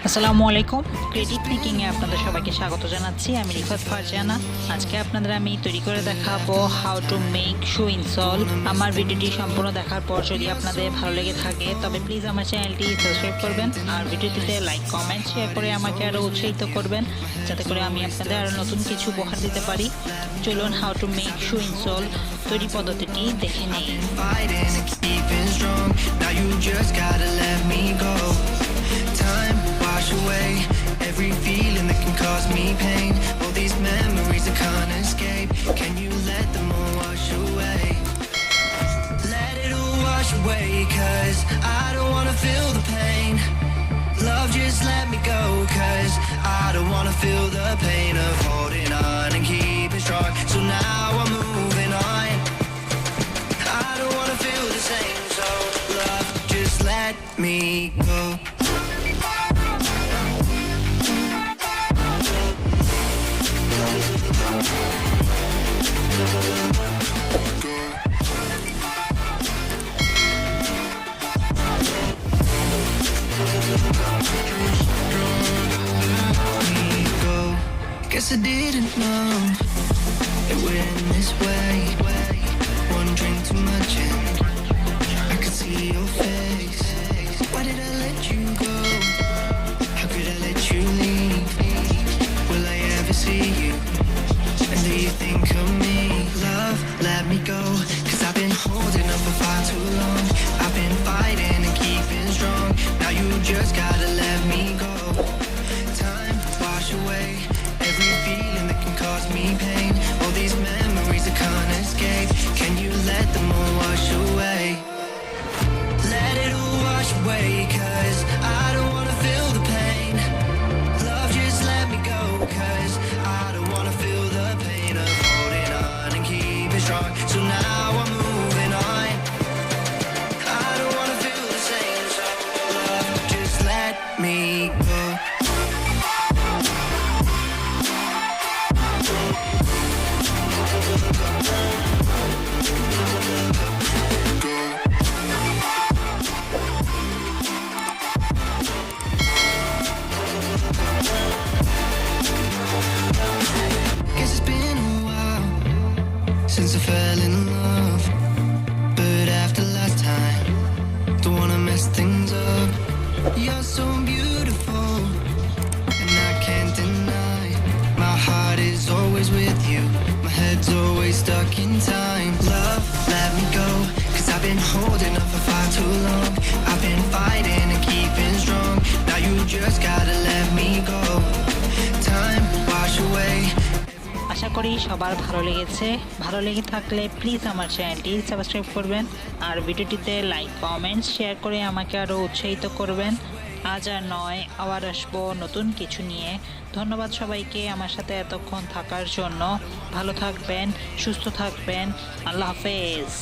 আসসালামু আলাইকুম। ক্রিয়েটিভ থিঙ্কিংয়ে আপনাদের সবাইকে স্বাগত জানাচ্ছি। আমি রিফাত ফারজানা। আজকে আপনাদের আমি তৈরি করে দেখাবো how to make shoe insole. আমার ভিডিওটি সম্পূর্ণ দেখার পর যদি আপনাদের ভালো লেগে থাকে তবে প্লিজ আমার চ্যানেলটি সাবস্ক্রাইব করবেন আর ভিডিওটিতে লাইক কমেন্ট শেয়ার করে আমাকে আরও উৎসাহিত করবেন যাতে করে আমি আপনাদের আরও নতুন কিছু উপহার দিতে পারি। চলুন how to make shoe insole তৈরি পদ্ধতিটি দেখে নিই। Wash away every feeling that can cause me pain. All these memories I can't escape. Can you let them all wash away? Let it all wash away, 'cause I don't wanna feel the pain. Love, just let me go, 'cause I don't wanna feel the pain of holding on and keeping strong. So now I'm moving on. I don't wanna feel the same, so love, just let me go. Guess I didn't know it went this way. One drink too much and I could see your face. Why did I let you go? How could I let you leave? Will I ever see you? And do you think of me? Love, let me go, 'cause I've been holding up for far too long. I've been fighting and keeping strong. Now you just gotta let me go. Time wash away every feeling that can cause me pain. All these memories I can't escape. Can you let them all wash away? Let it all wash away, 'cause I don't wanna feel the pain. Love, just let me go, 'cause I don't wanna feel the pain of holding on and keeping strong. So now I'm moving on. I don't wanna feel the same, so love, just let me go. Guess it's been a while since I fell in love, but after last time, don't wanna mess things up. You're so beautiful, and I can't deny. My heart is always with you, my head's always stuck in time. Love, let me go, 'cause I've been holding up for far too long. I've been fighting and keeping strong. Now you just gotta let me go. Time wash away. আশা করি সবার ভালো লেগেছে। ভালো লেগে থাকলে please আমার চ্যানেলটি subscribe করবেন আর ভিডিওটিতে লাইক কমেন্ট শেয়ার করে আমাকে আরও উৎসাহিত করবেন। আজ আর নয়, আবার আসবো নতুন কিছু নিয়ে। ধন্যবাদ সবাইকে আমার সাথে এতক্ষণ থাকার জন্য। ভালো থাকবেন, সুস্থ থাকবেন। আল্লাহ হাফেজ।